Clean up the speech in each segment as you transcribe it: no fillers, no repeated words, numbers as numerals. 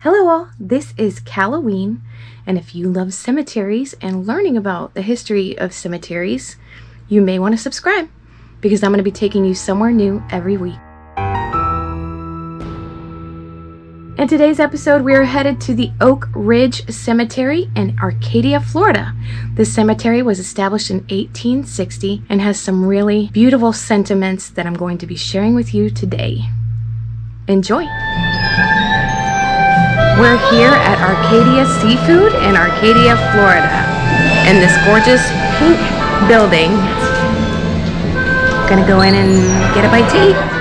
Hello all, this is Halloween, and if you love cemeteries and learning about the history of cemeteries, you may want to subscribe because I'm going to be taking you somewhere new every week. In today's episode, we are headed to the Oak Ridge Cemetery in Arcadia, Florida. This cemetery was established in 1860 and has some really beautiful sentiments that I'm going to be sharing with you today. Enjoy! We're here at Arcadia Seafood in Arcadia, Florida, in this gorgeous pink building. Gonna go in and get a bite to eat.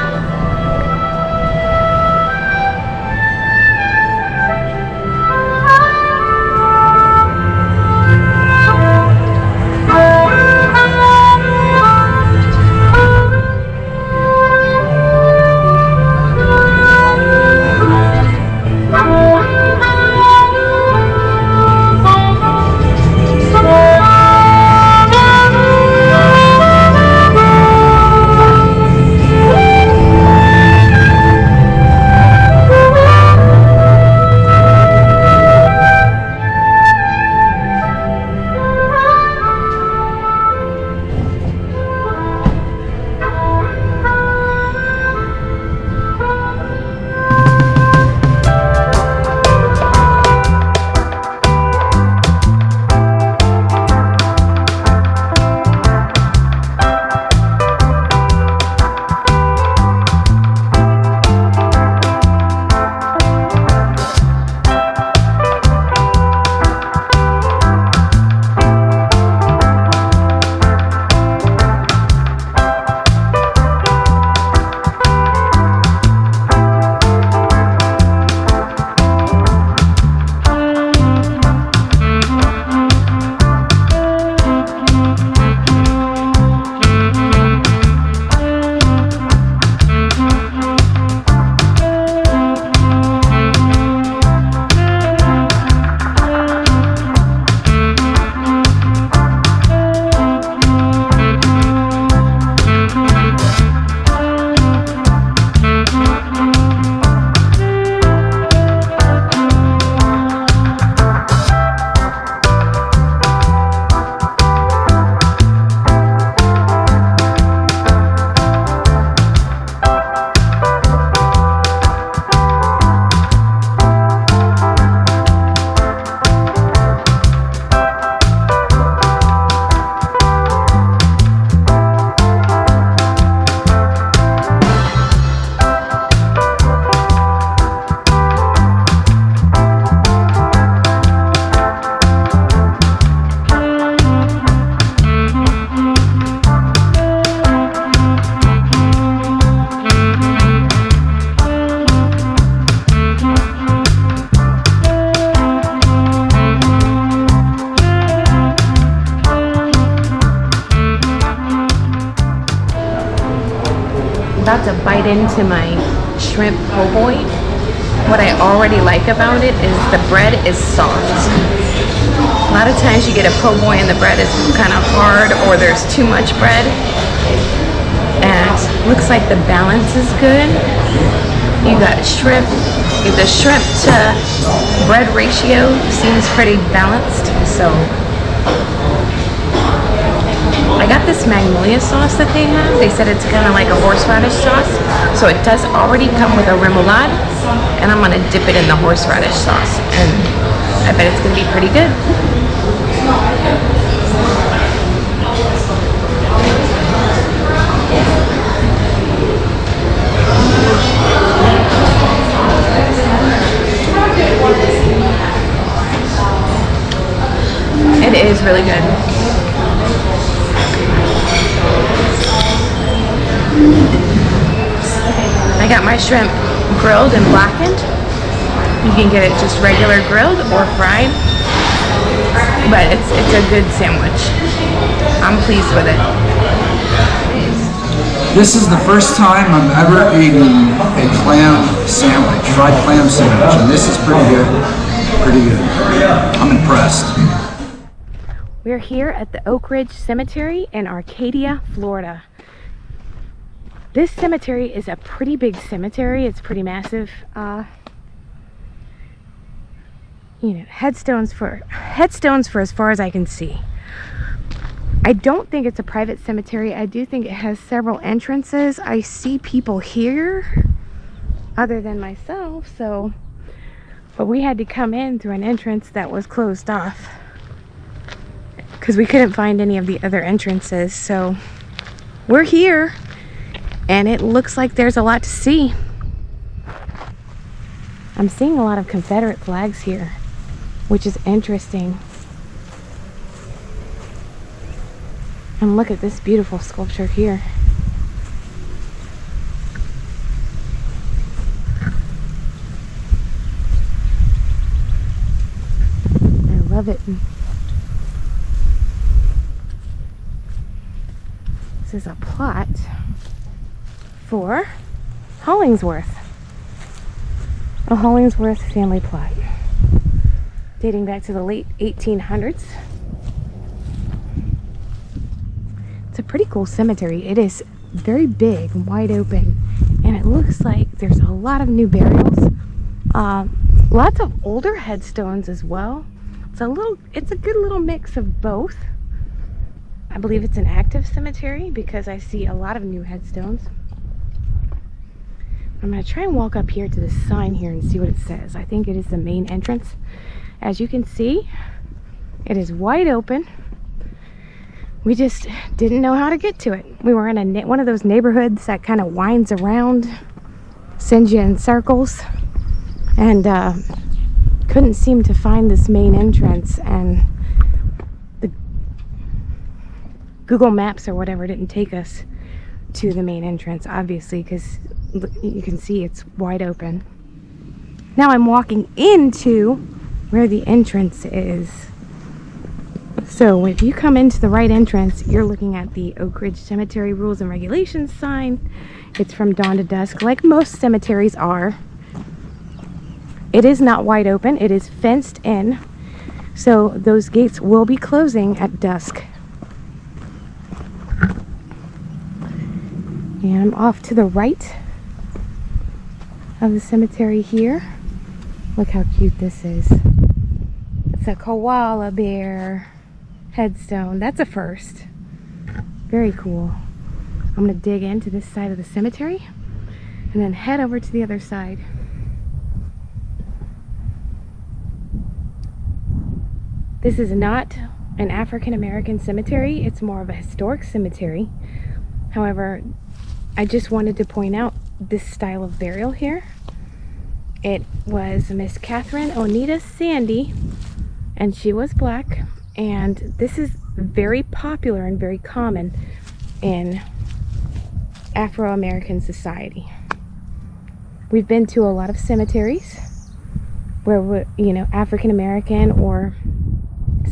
About to bite into my shrimp po' boy. What I already like about it is the bread is soft. A lot of times you get a po' boy and the bread is kind of hard or there's too much bread. And looks like the balance is good. You got shrimp. The shrimp to bread ratio seems pretty balanced. So I got this magnolia sauce that they have. They said it's kind of like a horseradish sauce. So it does already come with a remoulade. And I'm going to dip it in the horseradish sauce. And I bet it's going to be pretty good. It is really good. I got my shrimp grilled and blackened. You can get it just regular grilled or fried, but it's a good sandwich. I'm pleased with it. This is the first time I've ever eaten a clam sandwich, fried clam sandwich, and this is pretty good. Pretty good. I'm impressed. We're here at the Oak Ridge Cemetery in Arcadia, Florida. This cemetery is a pretty big cemetery. It's pretty massive. you know, headstones for as far as I can see. I don't think it's a private cemetery. I do think it has several entrances. I see people here other than myself, so, but we had to come in through an entrance that was closed off because we couldn't find any of the other entrances. So we're here and it looks like there's a lot to see. I'm seeing a lot of Confederate flags here, which is interesting. And look at this beautiful sculpture here. I love it. This is a plot for Hollingsworth. A Hollingsworth family plot dating back to the late 1800s. It's a pretty cool cemetery. It is very big and wide open, and it looks like there's a lot of new burials. Lots of older headstones as well. It's a good little mix of both. I believe it's an active cemetery because I see a lot of new headstones. I'm going to try and walk up here to this sign here and see what it says. I think it is the main entrance. As you can see, it is wide open. We just didn't know how to get to it. We were in one of those neighborhoods that kind of winds around, sends you in circles, and couldn't seem to find this main entrance, and the Google Maps or whatever didn't take us to the main entrance, obviously, because you can see it's wide open. Now I'm walking into where the entrance is. So if you come into the right entrance, you're looking at the Oak Ridge Cemetery Rules and Regulations sign. It's from dawn to dusk, like most cemeteries are. It is not wide open. It is fenced in. So those gates will be closing at dusk. And I'm off to the right of the cemetery here. Look how cute this is. It's a koala bear headstone. That's a first. Very cool. I'm going to dig into this side of the cemetery and then head over to the other side. This is not an African American cemetery. It's more of a historic cemetery. However, I just wanted to point out this style of burial here. It was Miss Catherine Onita Sandy, and she was black, and this is very popular and very common in Afro-American society. We've been to a lot of cemeteries where, you know, African American or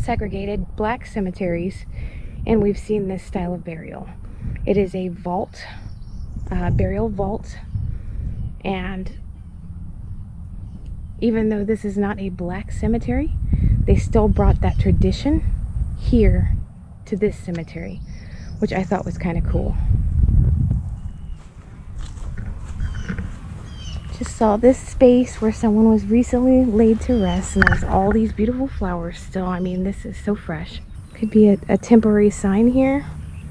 segregated black cemeteries, and we've seen this style of burial. It is a vault, burial vault, and even though this is not a black cemetery, they still brought that tradition here to this cemetery, which I thought was kind of cool. Just saw this space where someone was recently laid to rest, and there's all these beautiful flowers still. I mean, this is so fresh. Could be a temporary sign here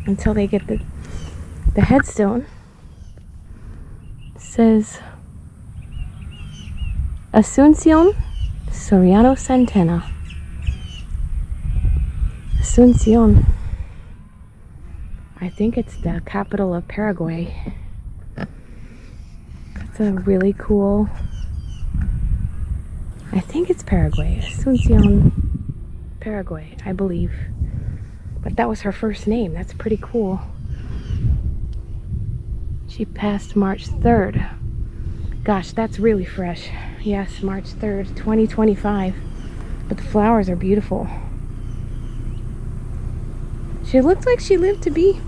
until they get the headstone. It says Asuncion Soriano Santana. Asuncion. I think it's the capital of Paraguay. That's a really cool, I think it's Paraguay. Asuncion, Paraguay, I believe. But that was her first name. That's pretty cool. She passed March 3rd. Gosh, that's really fresh. Yes, March 3rd, 2025. But the flowers are beautiful. She looks like she lived to be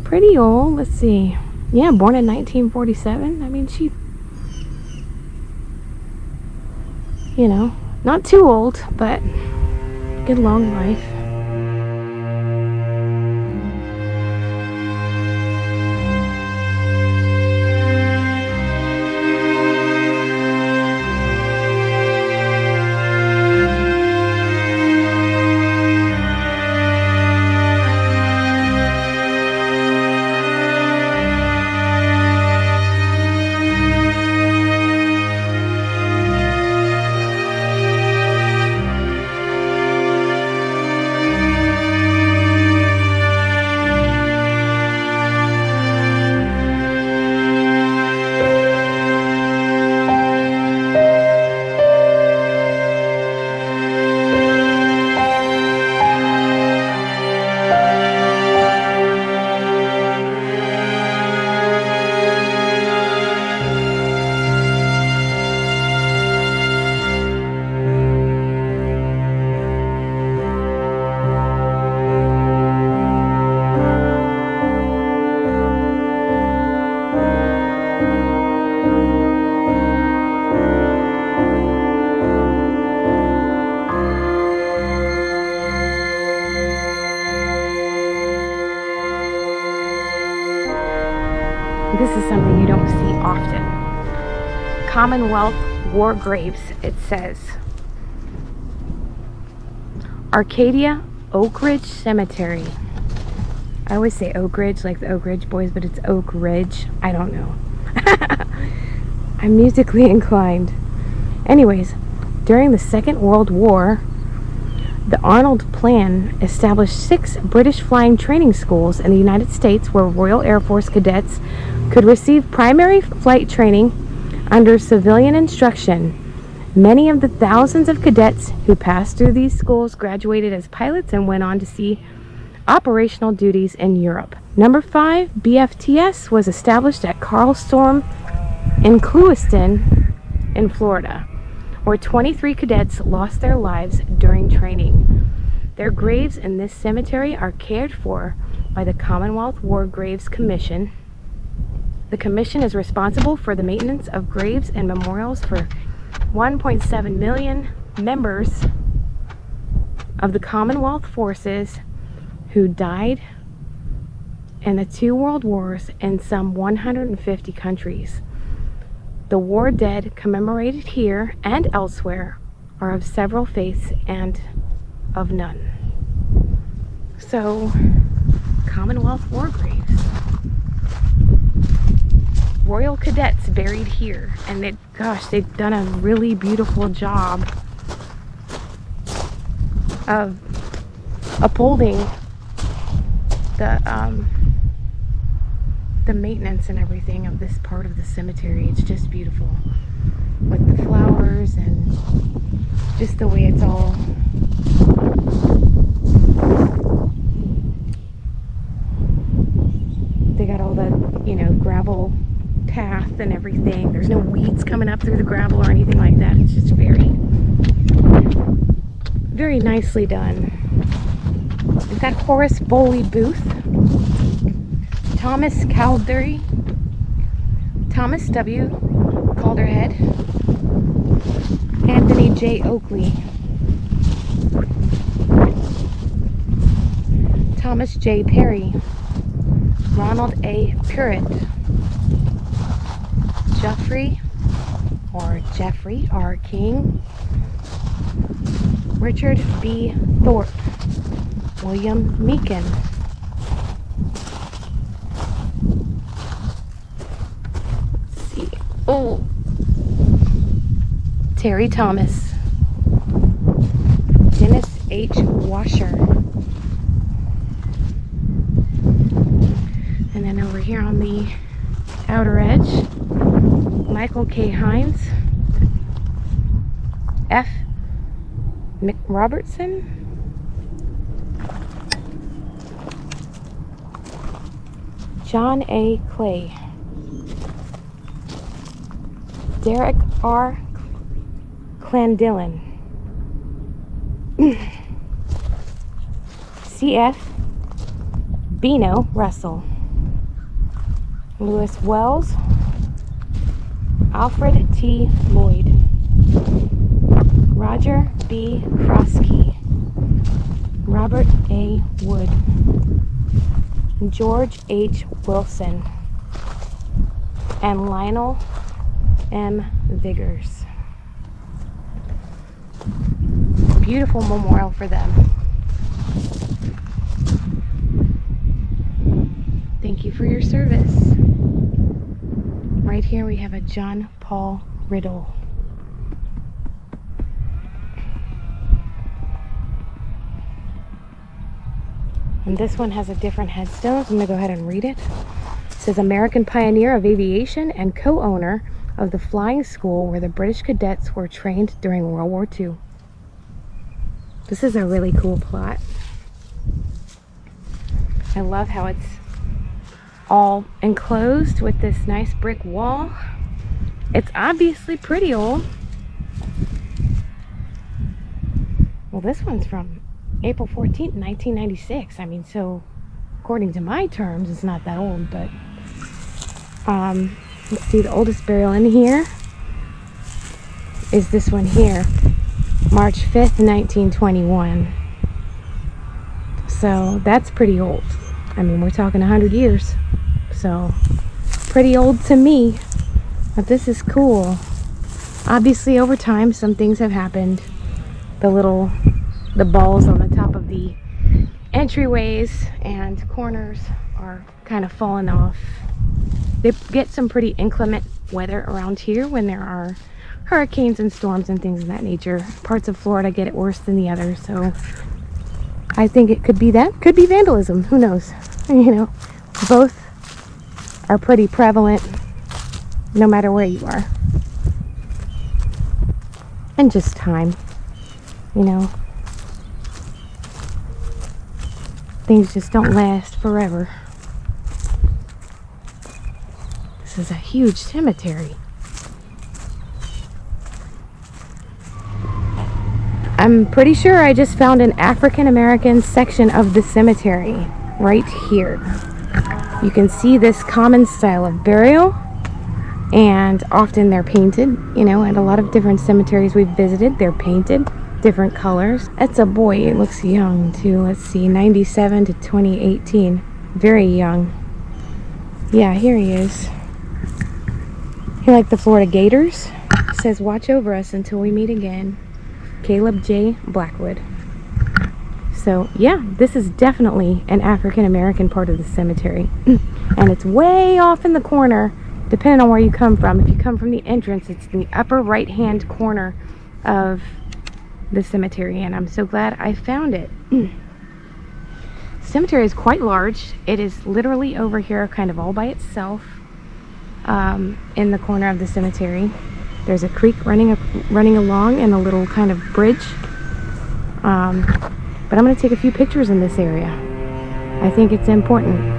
pretty old. Let's see. Yeah, born in 1947. I mean, she, you know, not too old, but good long life. Commonwealth war graves, it says. Arcadia Oak Ridge Cemetery. I always say Oak Ridge, like the Oak Ridge Boys, but it's Oak Ridge. I don't know. I'm musically inclined. Anyways, during the Second World War, the Arnold Plan established 6 British flying training schools in the United States where Royal Air Force Cadets could receive primary flight training under civilian instruction. Many of the thousands of cadets who passed through these schools graduated as pilots and went on to see operational duties in Europe. Number 5, BFTS was established at Carl Storm in Clewiston in Florida, where 23 cadets lost their lives during training. Their graves in this cemetery are cared for by the Commonwealth War Graves Commission. The commission is responsible for the maintenance of graves and memorials for 1.7 million members of the Commonwealth forces who died in the 2 world wars in some 150 countries. The war dead commemorated here and elsewhere are of several faiths and of none. So, Commonwealth war graves. Royal Cadets buried here, and they've done a really beautiful job of upholding the maintenance and everything of this part of the cemetery. It's just beautiful with the flowers and just the way it's all they got all the gravel path and everything. There's no weeds coming up through the gravel or anything like that. It's just very, very nicely done. We've got Horace Bowley Booth, Thomas Caldery, Thomas W. Calderhead, Anthony J. Oakley, Thomas J. Perry, Ronald A. Purett, Jeffrey R. King, Richard B. Thorpe, William Meakin, let's see, Terry Thomas, Dennis H. Washer, and then over here on the outer edge, Michael K. Hines, F. McRobertson, John A. Clay, Derek R. Clandillon, C.F. Bino Russell, Lewis Wells, Alfred T. Lloyd, Roger B. Krosky, Robert A. Wood, George H. Wilson, and Lionel M. Viggers. Beautiful memorial for them. Thank you for your service. Right here we have a John Paul Riddle. And this one has a different headstone, so I'm going to go ahead and read it. It says, American pioneer of aviation and co-owner of the flying school where the British cadets were trained during World War II. This is a really cool plot. I love how it's all enclosed with this nice brick wall. It's obviously pretty old. Well, this one's from April 14th, 1996. I mean, so according to my terms, it's not that old, but let's see, the oldest burial in here is this one here, March 5th, 1921. So that's pretty old. I mean, we're talking 100 years. So pretty old to me, but this is cool. Obviously, over time, some things have happened. The balls on the top of the entryways and corners are kind of falling off. They get some pretty inclement weather around here when there are hurricanes and storms and things of that nature. Parts of Florida get it worse than the others, so I think it could be that. Could be vandalism. Who knows? You know, both are pretty prevalent no matter where you are. And just time, you know. Things just don't last forever. This is a huge cemetery. I'm pretty sure I just found an African American section of the cemetery right here. You can see this common style of burial, and often they're painted, you know, at a lot of different cemeteries we've visited, they're painted different colors. That's a boy. It looks young too. Let's see, 97 to 2018. Very young. Yeah, here he is. He like the Florida Gators. It says, "Watch over us until we meet again. Caleb J. Blackwood." So yeah, this is definitely an African American part of the cemetery. And it's way off in the corner, depending on where you come from. If you come from the entrance, it's in the upper right hand corner of the cemetery, and I'm so glad I found it. Cemetery is quite large. It is literally over here kind of all by itself, in the corner of the cemetery. There's a creek running along and a little kind of bridge, but I'm going to take a few pictures in this area. I think it's important.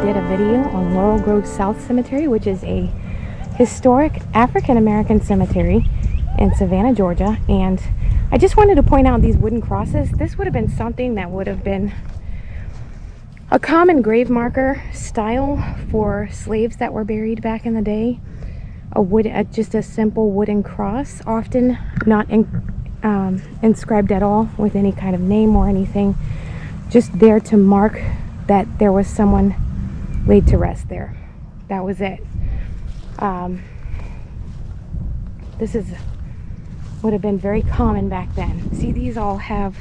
Did a video on Laurel Grove South Cemetery, which is a historic African American cemetery in Savannah, Georgia, and I just wanted to point out these wooden crosses. This would have been something that would have been a common grave marker style for slaves that were buried back in the day. Just a simple wooden cross, often not inscribed at all with any kind of name or anything, just there to mark that there was someone laid to rest there. That was it. This would have been very common back then. See, these all have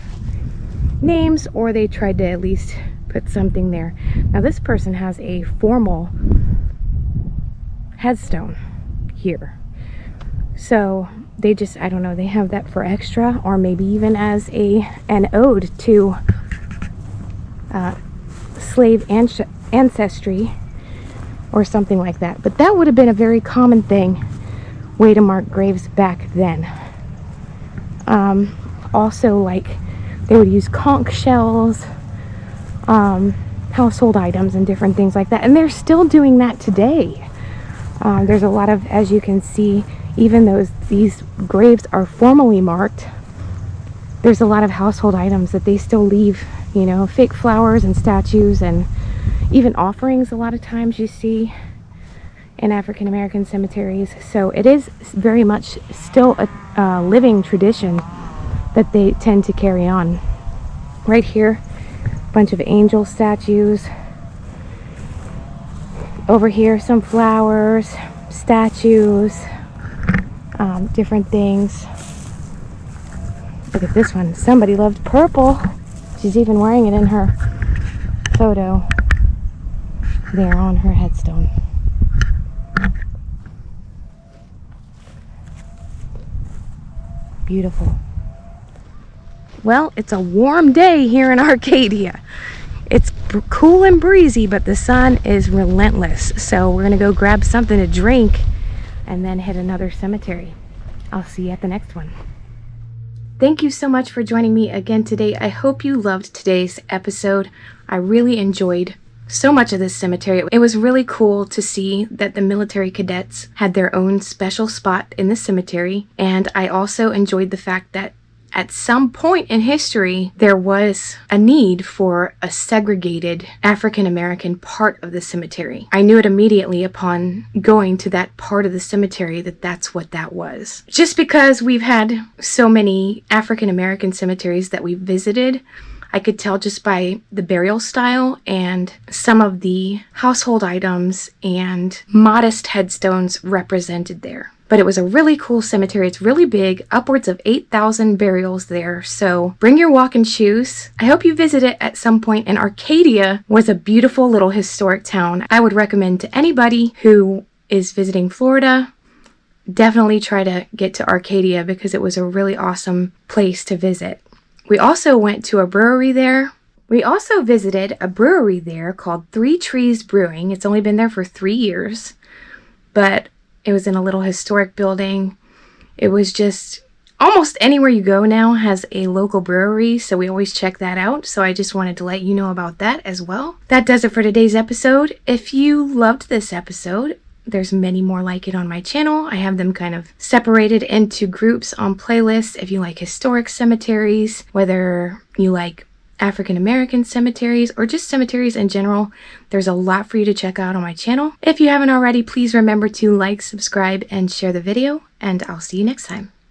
names, or they tried to at least put something there. Now this person has a formal headstone here. So they just, I don't know, they have that for extra, or maybe even as an ode to slave ancestry or something like that. But that would have been a very common way to mark graves back then. Also, like, they would use conch shells, household items and different things like that, and they're still doing that today. There's a lot of, as you can see, even though these graves are formally marked, there's a lot of household items that they still leave, you know, fake flowers and statues and even offerings a lot of times you see in African American cemeteries. So it is very much still a living tradition that they tend to carry on. Right here, a bunch of angel statues. Over here, some flowers, statues, different things. Look at this one. Somebody loved purple. She's even wearing it in her photo there on her headstone. Beautiful. Well, it's a warm day here in Arcadia. It's cool and breezy, but the sun is relentless. So we're gonna go grab something to drink and then hit another cemetery. I'll see you at the next one. Thank you so much for joining me again today. I hope you loved today's episode. I really enjoyed so much of this cemetery. It was really cool to see that the military cadets had their own special spot in the cemetery. And I also enjoyed the fact that at some point in history, there was a need for a segregated African-American part of the cemetery. I knew it immediately upon going to that part of the cemetery that that's what that was. Just because we've had so many African-American cemeteries that we visited, I could tell just by the burial style and some of the household items and modest headstones represented there. But it was a really cool cemetery. It's really big, upwards of 8,000 burials there. So bring your walking shoes. I hope you visit it at some point. And Arcadia was a beautiful little historic town. I would recommend to anybody who is visiting Florida, definitely try to get to Arcadia because it was a really awesome place to visit. We also went to a brewery there. We also visited a brewery there called Three Trees Brewing. It's only been there for 3 years, but it was in a little historic building. It was just almost anywhere you go now has a local brewery, so we always check that out. So I just wanted to let you know about that as well. That does it for today's episode. If you loved this episode, there's many more like it on my channel. I have them kind of separated into groups on playlists. If you like historic cemeteries, whether you like African-American cemeteries or just cemeteries in general, there's a lot for you to check out on my channel. If you haven't already, please remember to like, subscribe, and share the video, and I'll see you next time.